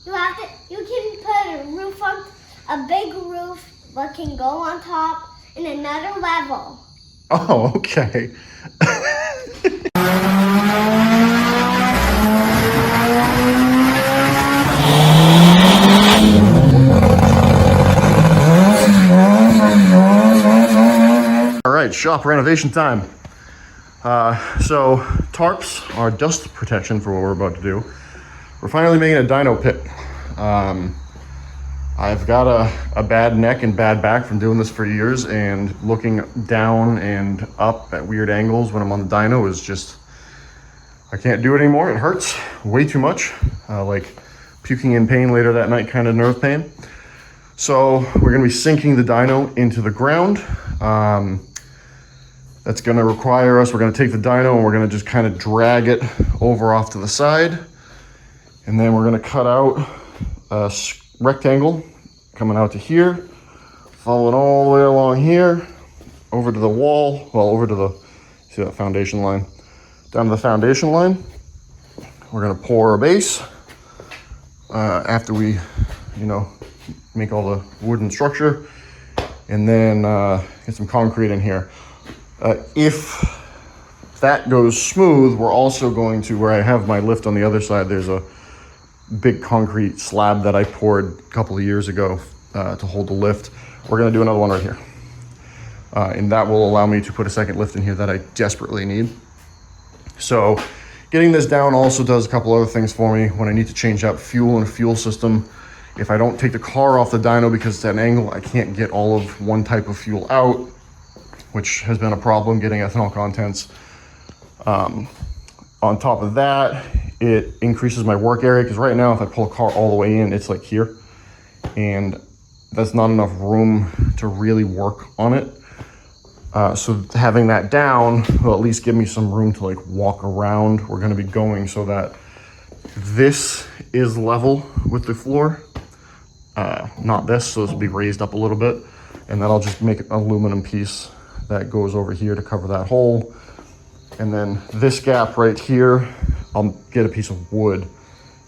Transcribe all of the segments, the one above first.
You can put a roof on, a big roof that can go on top in another level. Oh, okay. All right, shop renovation time. So tarps are dust protection for what we're about to do. We're finally making a dyno pit. I've got a bad neck and bad back from doing this for years, and looking down and up at weird angles when I'm on the dyno is just, I can't do it anymore. It hurts way too much, like puking in pain later that night kind of nerve pain. So we're gonna be sinking the dyno into the ground. That's gonna require us, we're gonna take the dyno and we're gonna just kind of drag it over off to the side. And then we're gonna cut out a rectangle coming out to here, following all the way along here, over to the wall, well, over to the, see that foundation line? Down to the foundation line. We're gonna pour a base after we, make all the wooden structure, and then get some concrete in here. If that goes smooth, we're also going to, where I have my lift on the other side, there's a big concrete slab that I poured a couple of years ago to hold the lift. We're gonna do another one right here. And that will allow me to put a second lift in here that I desperately need. So getting this down also does a couple other things for me. When I need to change out fuel in a fuel system, if I don't take the car off the dyno because it's at an angle, I can't get all of one type of fuel out, which has been a problem getting ethanol contents. On top of that, it increases my work area, because right now if I pull a car all the way in, it's like here, and that's not enough room to really work on it. So having that down will at least give me some room to like walk around. We're gonna be going so that this is level with the floor, not this, so this will be raised up a little bit, and then I'll just make an aluminum piece that goes over here to cover that hole. And then this gap right here, I'll get a piece of wood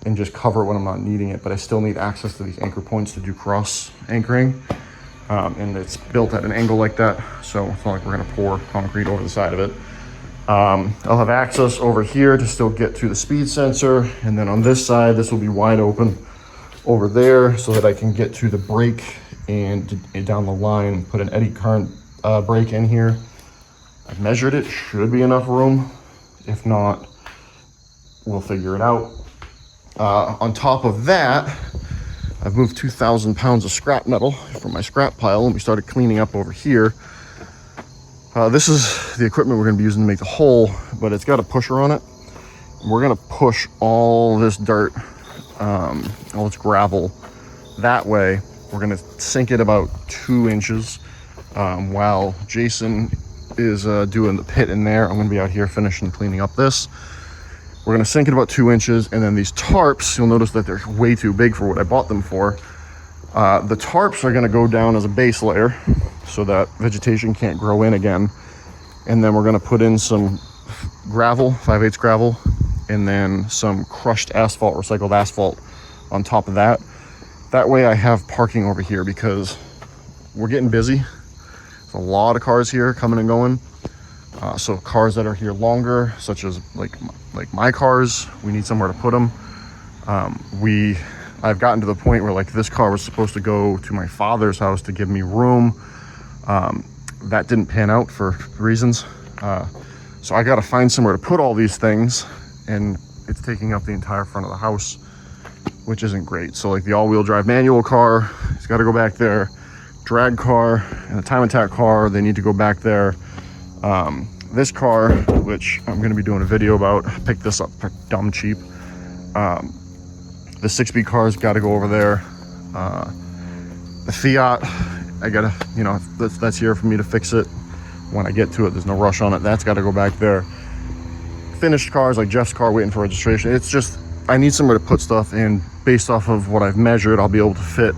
and just cover it when I'm not needing it, but I still need access to these anchor points to do cross anchoring. And it's built at an angle like that, so it's not like we're gonna pour concrete over the side of it. I'll have access over here to still get to the speed sensor, and then on this side, this will be wide open over there so that I can get to the brake and down the line, put an eddy current brake in here. I've measured it, should be enough room. If not, we'll figure it out. On top of that, I've moved 2,000 pounds of scrap metal from my scrap pile, and we started cleaning up over here. This is the equipment we're gonna be using to make the hole, but it's got a pusher on it. We're gonna push all this dirt, all this gravel that way. We're gonna sink it about 2 inches while Jason is doing the pit in there. I'm gonna be out here finishing cleaning up this. We're gonna sink it about 2 inches, and then these tarps, you'll notice that they're way too big for what I bought them for. The tarps are gonna go down as a base layer so that vegetation can't grow in again. And then we're gonna put in some gravel, 5/8 gravel, and then some crushed asphalt, recycled asphalt on top of that. That way I have parking over here, because we're getting busy. There's a lot of cars here coming and going. So cars that are here longer, such as like my cars, we need somewhere to put them. I've gotten to the point where like this car was supposed to go to my father's house to give me room. That didn't pan out for reasons. So I got to find somewhere to put all these things, and it's taking up the entire front of the house, which isn't great. So like the all-wheel drive manual car, it's got to go back there. Drag car and the time attack car, they need to go back there. This car, which I'm going to be doing a video about, I picked this up for dumb cheap. The 6-speed car's got to go over there. The Fiat, I gotta, that's here for me to fix it when I get to it. There's no rush on it. That's got to go back there. Finished cars like Jeff's car waiting for registration. It's just, I need somewhere to put stuff in. Based off of what I've measured, I'll be able to fit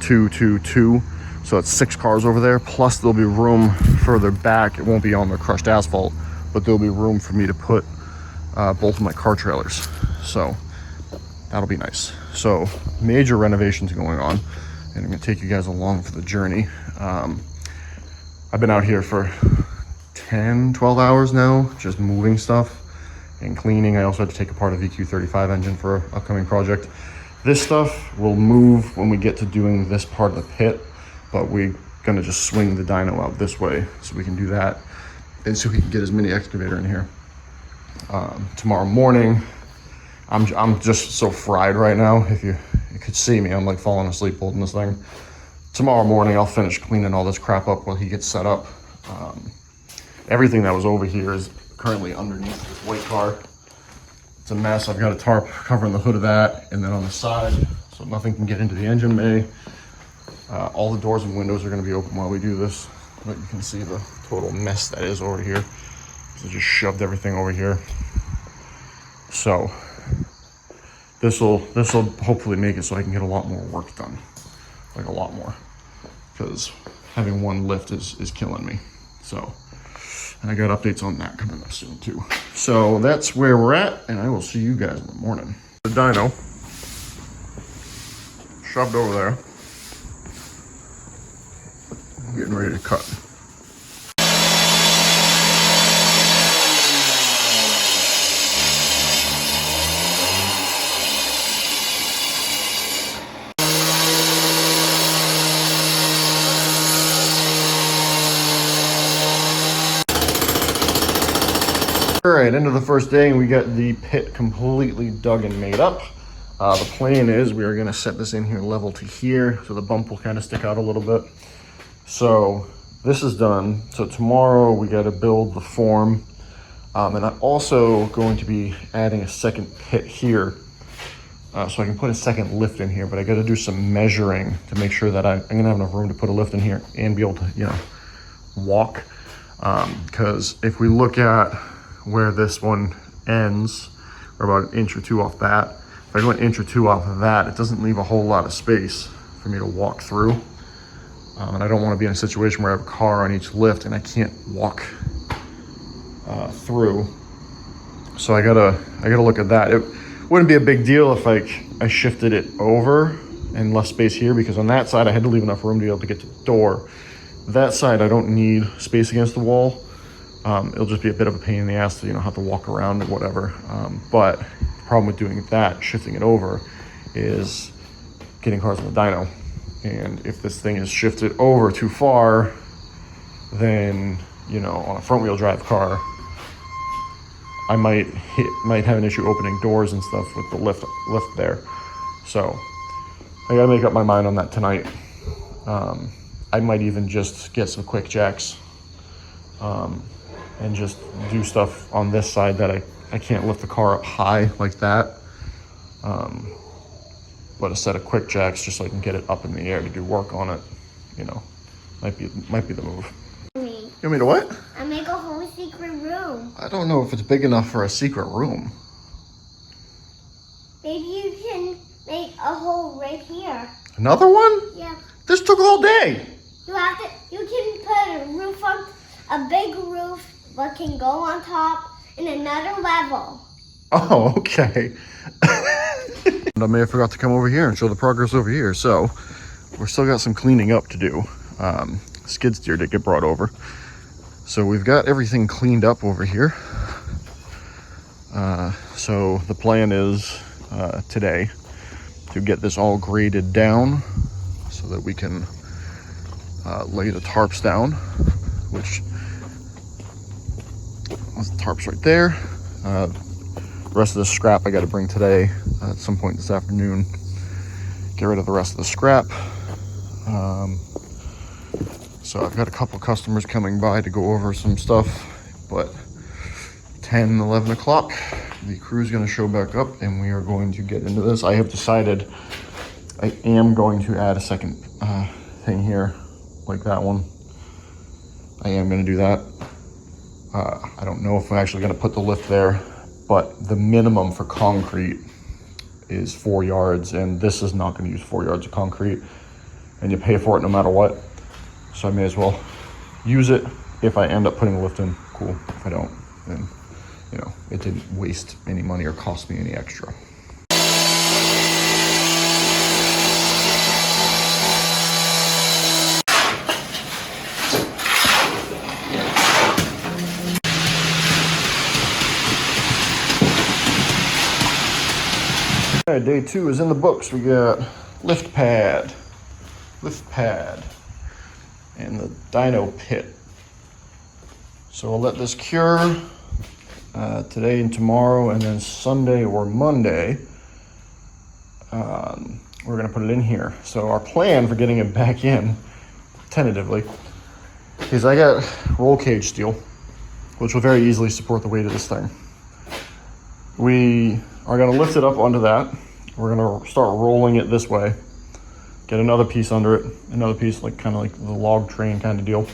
2, 2, 2. So it's 6 cars over there, plus there'll be room further back. It won't be on the crushed asphalt, but there'll be room for me to put both of my car trailers. So that'll be nice. So major renovations going on, and I'm gonna take you guys along for the journey. I've been out here for 10-12 hours now, just moving stuff and cleaning. I also had to take apart a VQ35 engine for an upcoming project. This stuff will move when we get to doing this part of the pit, but we're gonna just swing the dyno out this way so we can do that, and so we can get his mini excavator in here. Tomorrow morning, I'm just so fried right now. If you could see me, I'm like falling asleep holding this thing. Tomorrow morning, I'll finish cleaning all this crap up while he gets set up. Everything that was over here is currently underneath this white car. It's a mess. I've got a tarp covering the hood of that, and then on the side, so nothing can get into the engine bay. All the doors and windows are gonna be open while we do this, but you can see the total mess that is over here. So just shoved everything over here. So this'll hopefully make it so I can get a lot more work done, like a lot more, because having one lift is killing me. So, and I got updates on that coming up soon too. So that's where we're at, and I will see you guys in the morning. The dyno shoved over there, getting ready to cut. All right, end of the first day, and we got the pit completely dug and made up. The plan is we are gonna set this in here level to here, so the bump will kind of stick out a little bit. So this is done. So tomorrow we got to build the form, and I'm also going to be adding a second pit here, so I can put a second lift in here. But I got to do some measuring to make sure that I'm gonna have enough room to put a lift in here and be able to, you know, walk. Because if we look at where this one ends, we're about an inch or two off that. If I go an inch or two off of that, it doesn't leave a whole lot of space for me to walk through. And I don't want to be in a situation where I have a car on each lift and I can't walk through. So I gotta look at that. It wouldn't be a big deal if I shifted it over and less space here, because on that side I had to leave enough room to be able to get to the door. That side I don't need space against the wall. It'll just be a bit of a pain in the ass to, you know, have to walk around or whatever. But the problem with doing that, shifting it over, is getting cars on the dyno. And if this thing is shifted over too far, then, you know, on a front wheel drive car, I might have an issue opening doors and stuff with the lift there. So I gotta make up my mind on that tonight. I might even just get some quick jacks, and just do stuff on this side that I can't lift the car up high like that. But a set of quick jacks just so I can get it up in the air to do work on it, you know, might be the move. You want me to what? I make a whole secret room. I don't know if it's big enough for a secret room. Maybe you can make a hole right here. Another one? Yeah. This took all day. You can put a roof on, a big roof that can go on top, and another level. Oh, okay. I may have forgot to come over here and show the progress over here. So we're still got some cleaning up to do. Skid steer did get brought over. So we've got everything cleaned up over here. So the plan is today to get this all graded down so that we can lay the tarps down, which the tarps right there. The rest of the scrap I got to bring today at some point this afternoon. Get rid of the rest of the scrap. So I've got a couple customers coming by to go over some stuff, but 10, 11 o'clock, the crew's going to show back up and we are going to get into this. I have decided I am going to add a second thing here, like that one. I am going to do that. I don't know if I'm actually going to put the lift there, but the minimum for concrete is 4 yards, and this is not going to use 4 yards of concrete, and you pay for it no matter what. So I may as well use it. If I end up putting the lift in, cool. If I don't, then, you know, it didn't waste any money or cost me any extra. right, day 2 is in the books. We got lift pad, and the dyno pit. So we'll let this cure today and tomorrow, and then Sunday or Monday, we're gonna put it in here. So our plan for getting it back in, tentatively, is I got roll cage steel, which will very easily support the weight of this thing. We are gonna lift it up onto that. We're gonna start rolling it this way, get another piece under it, another piece like kind of like the log train kind of deal.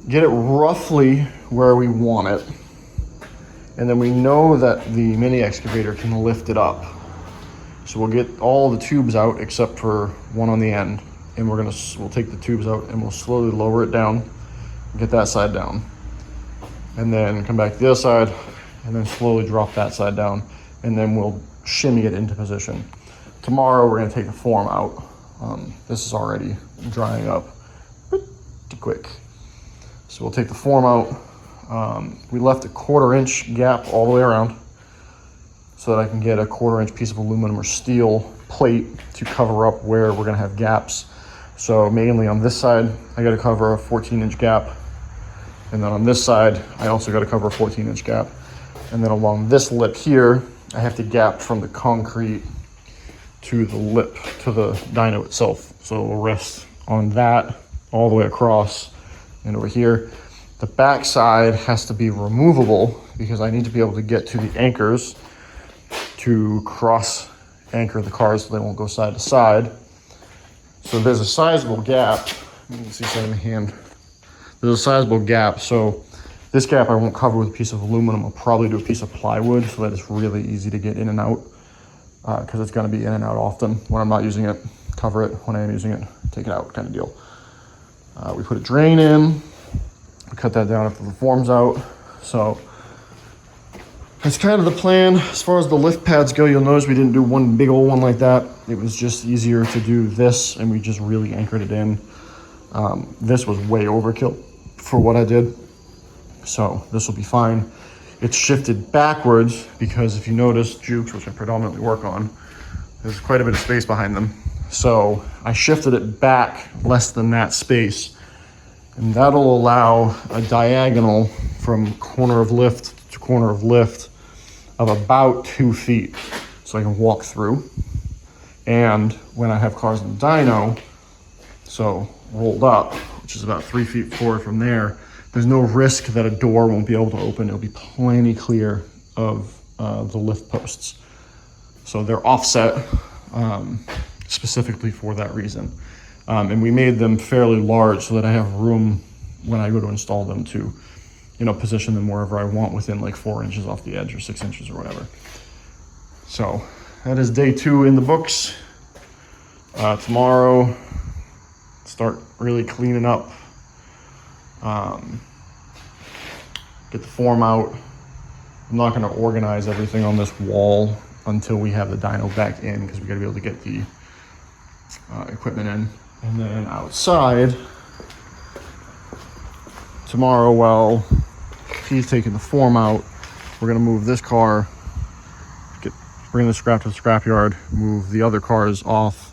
Get it roughly where we want it. And then we know that the mini excavator can lift it up. So we'll get all the tubes out except for one on the end. And we'll take the tubes out and we'll slowly lower it down, get that side down. And then come back to the other side and then slowly drop that side down. And then we'll shimmy it into position. Tomorrow we're gonna take the form out. This is already drying up pretty quick. So we'll take the form out. We left a 1/4 inch gap all the way around so that I can get a 1/4 inch piece of aluminum or steel plate to cover up where we're gonna have gaps. So mainly on this side, I gotta cover a 14-inch gap. And then on this side, I also gotta cover a 14-inch gap. And then along this lip here, I have to gap from the concrete to the lip, to the dyno itself. So we'll rest on that all the way across and over here. The back side has to be removable because I need to be able to get to the anchors to cross anchor the cars so they won't go side to side. So there's a sizable gap. You can see that in the hand. There's a sizable gap. So this gap I won't cover with a piece of aluminum. I'll probably do a piece of plywood so that it's really easy to get in and out because it's going to be in and out often. When I'm not using it, cover it. When I am using it, take it out kind of deal. We put a drain in. We cut that down after the form's out. So that's kind of the plan. As far as the lift pads go, you'll notice we didn't do one big old one like that. It was just easier to do this, and we just really anchored it in. This was way overkill for what I did. So this will be fine. It's shifted backwards because if you notice jukes, which I predominantly work on, there's quite a bit of space behind them. So I shifted it back less than that space, and that'll allow a diagonal from corner of lift to corner of lift of about 2 feet. So I can walk through. And when I have cars in the dyno, so rolled up, which is about 3 feet forward from there, there's no risk that a door won't be able to open. It'll be plenty clear of the lift posts. So they're offset specifically for that reason. And we made them fairly large so that I have room when I go to install them to, position them wherever I want within like 4 inches off the edge or 6 inches or whatever. So that is day 2 in the books. Tomorrow, start really cleaning up. Get the form out. I'm not going to organize everything on this wall until we have the dyno back in because we got to be able to get the equipment in. And then outside, tomorrow while he's taking the form out, we're going to move this car, bring the scrap to the scrapyard, move the other cars off,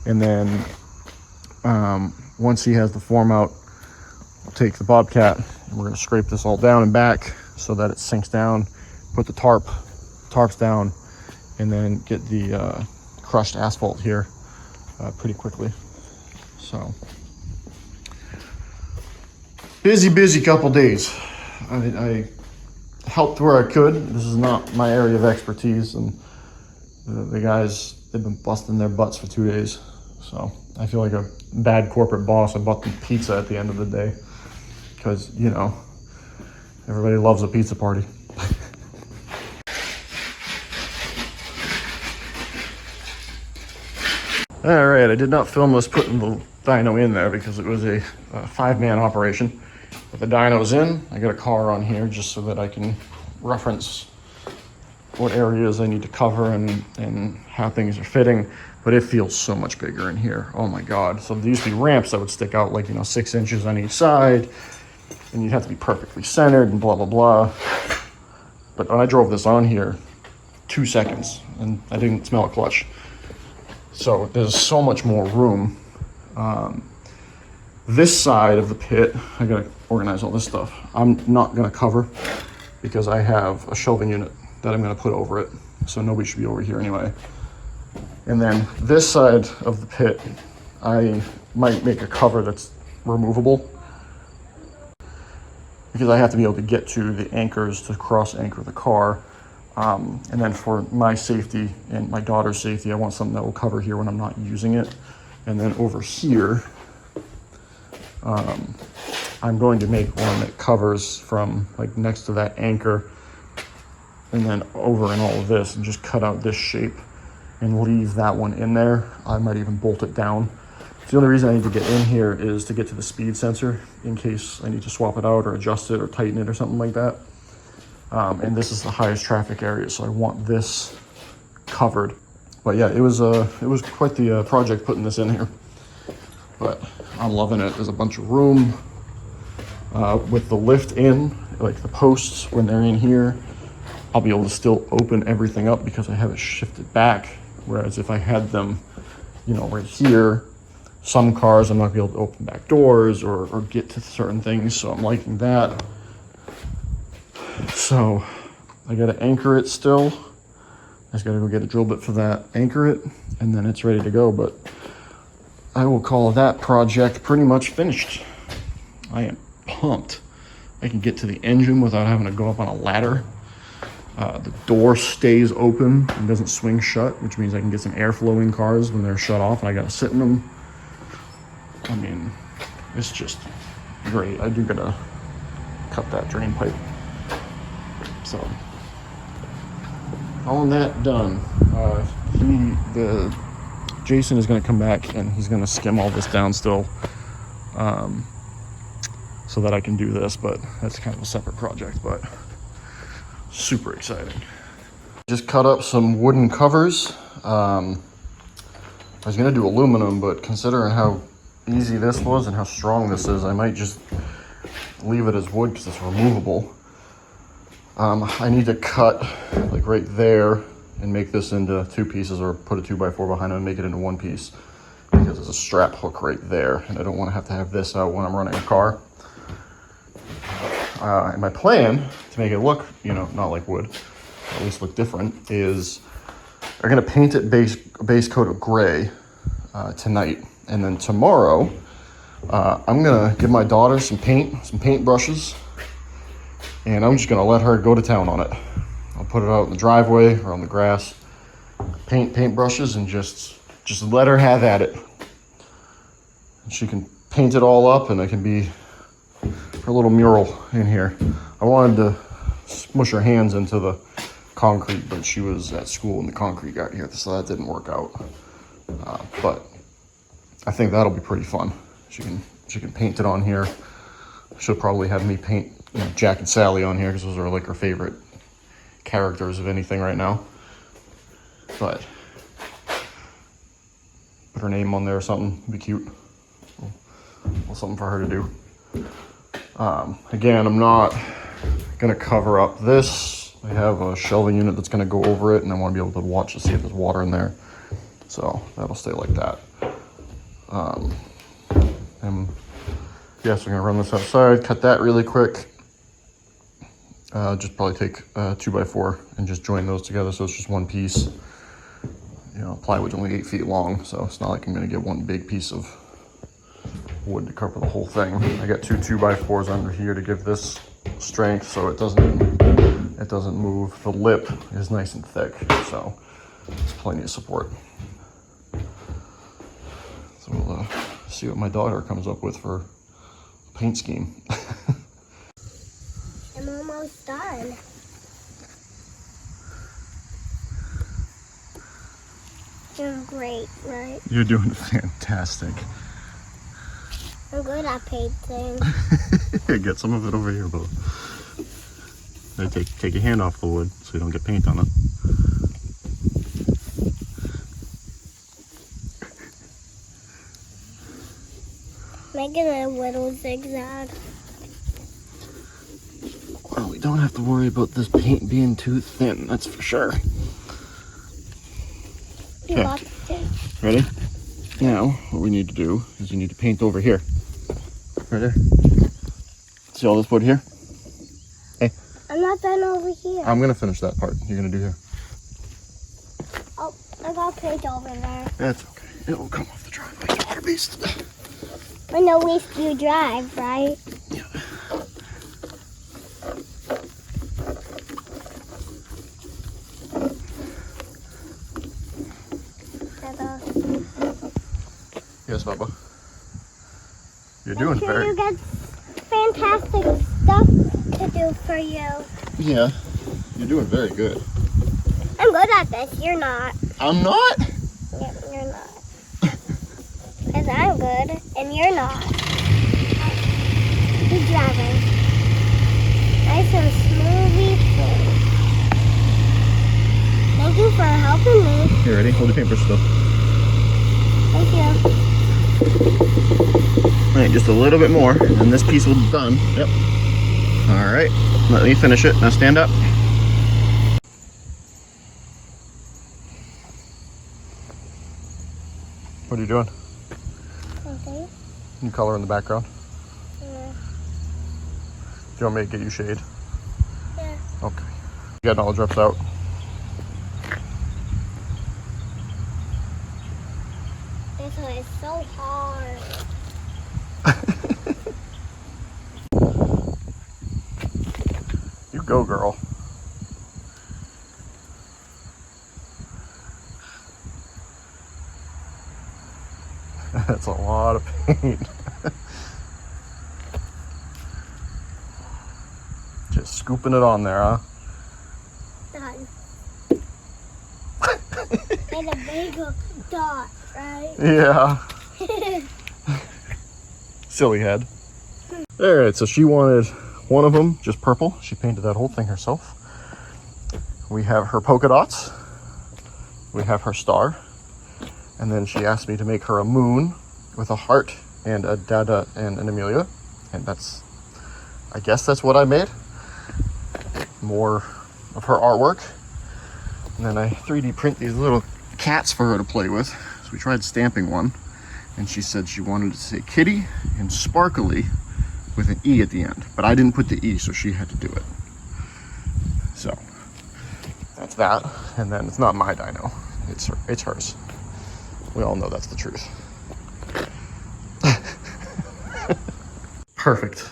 and then once he has the form out, we'll take the Bobcat and we're going to scrape this all down and back so that it sinks down, put the tarps down, and then get the crushed asphalt here pretty quickly. So busy couple days. I helped where I could. This is not my area of expertise, and the guys, they've been busting their butts for 2 days. So I feel like a bad corporate boss. I bought them pizza at the end of the day because, everybody loves a pizza party. All right, I did not film us putting the dyno in there because it was a 5-man operation. But the dyno's in. I got a car on here just so that I can reference what areas I need to cover and how things are fitting. But it feels so much bigger in here. Oh my God. So there used to be ramps that would stick out like, 6 inches on each side. And you'd have to be perfectly centered and blah, blah, blah. But when I drove this on here, 2 seconds, and I didn't smell a clutch. So there's so much more room. This side of the pit, I gotta organize all this stuff. I'm not gonna cover because I have a shelving unit that I'm gonna put over it. So nobody should be over here anyway. And then this side of the pit, I might make a cover that's removable because I have to be able to get to the anchors to cross anchor the car. And then for my safety and my daughter's safety, I want something that will cover here when I'm not using it. And then over here, I'm going to make one that covers from like next to that anchor and then over in all of this, and just cut out this shape and leave that one in there. I might even bolt it down. The only reason I need to get in here is to get to the speed sensor in case I need to swap it out or adjust it or tighten it or something like that. And this is the highest traffic area, so I want this covered. But yeah, it was quite the project putting this in here. But I'm loving it. There's a bunch of room with the lift in, like the posts when they're in here. I'll be able to still open everything up because I have it shifted back. Whereas if I had them, you know, right here, some cars I'm not gonna be able to open back doors or get to certain things. So I'm liking that. So I gotta anchor it still. I just gotta go get a drill bit for that, anchor it, and then it's ready to go. But I will call that project pretty much finished. I am pumped. I can get to the engine without having to go up on a ladder. The door stays open and doesn't swing shut, which means I can get some airflow in cars when they're shut off and I gotta sit in them. I mean, it's just great. I do gotta cut that drain pipe. So, all of that done. Jason is gonna come back and he's gonna skim all this down still, so that I can do this, but that's kind of a separate project, but super exciting. Just cut up some wooden covers. I was gonna do aluminum, but considering how easy this was and how strong this is, I might just leave it as wood because it's removable. I need to cut like right there and make this into 2 pieces, or put a 2x4 behind it and make it into 1 piece, because there's a strap hook right there and I don't want to have this out when I'm running a car. And my plan to make it look, you know, not like wood, at least look different, is I'm gonna paint it base coat of gray tonight, and then tomorrow I'm gonna give my daughter some paint brushes, and I'm just gonna let her go to town on it. I'll put it out in the driveway or on the grass, paint brushes, and just let her have at it. And she can paint it all up, and it can be her little mural in here. I wanted to smush her hands into the concrete, but she was at school when the concrete got here, so that didn't work out. But I think that'll be pretty fun. She can paint it on here. She'll probably have me paint, you know, Jack and Sally on here because those are like her favorite characters of anything right now. But put her name on there or something, it'd be cute. Well, something for her to do. Again, I'm not gonna cover up this. I have a shelving unit that's gonna go over it, and I want to be able to watch to see if there's water in there. So that'll stay like that. And yes, I'm gonna run this outside, cut that really quick. Just probably take a 2x4 and just join those together so it's just 1 piece. You know, plywood's only 8 feet long, so it's not like I'm gonna get 1 big piece of wood to cover the whole thing. I got 2 2x4s under here to give this strength so it doesn't move. The lip is nice and thick, so there's plenty of support. So we'll see what my daughter comes up with for a paint scheme. I'm almost done. You're great, right? You're doing fantastic. I'm good at painting. Get some of it over here, Bo. Take your hand off the wood so you don't get paint on it. Making a little zigzag. Well, we don't have to worry about this paint being too thin, that's for sure. Okay. got this. Ready? Now, what we need to do is you need to paint over here. Right there. See all this wood here? Hey. I'm not done over here. I'm gonna finish that part. You're gonna do here. Oh, I got paint over there. That's okay. It'll come off the driveway. It's water based. But no waste you drive, right? Yeah. Yes, Bubba. You're doing sure very. You get fantastic stuff to do for you. Yeah, you're doing very good. I'm good at this. You're not. I'm not. Yeah, you're not. Because I'm good and you're not. Keep driving. Nice and smoothly through. Thank you for helping me. You ready? Hold the paintbrush still. Thank you. All right, just a little bit more, and this piece will be done. Yep. All right, let me finish it. Now stand up. What are you doing? Okay. You color in the background. Yeah. Do you want me to get you shade? Yeah. Okay. You got all the drips out. This one is so hard. You go, girl. That's a lot of paint. Just scooping it on there, huh? Done. And a big dot, right? Yeah. Silly head. All right, so she wanted one of them, just purple. She painted that whole thing herself. We have her polka dots. We have her star. And then she asked me to make her a moon with a heart and a dada and an Amelia. And that's, I guess that's what I made. More of her artwork. And then I 3D print these little cats for her to play with. So we tried stamping one. And she said she wanted to say kitty and sparkly with an E at the end. But I didn't put the E, so she had to do it. So that's that. And then it's not my Dyno. It's hers. We all know that's the truth. Perfect.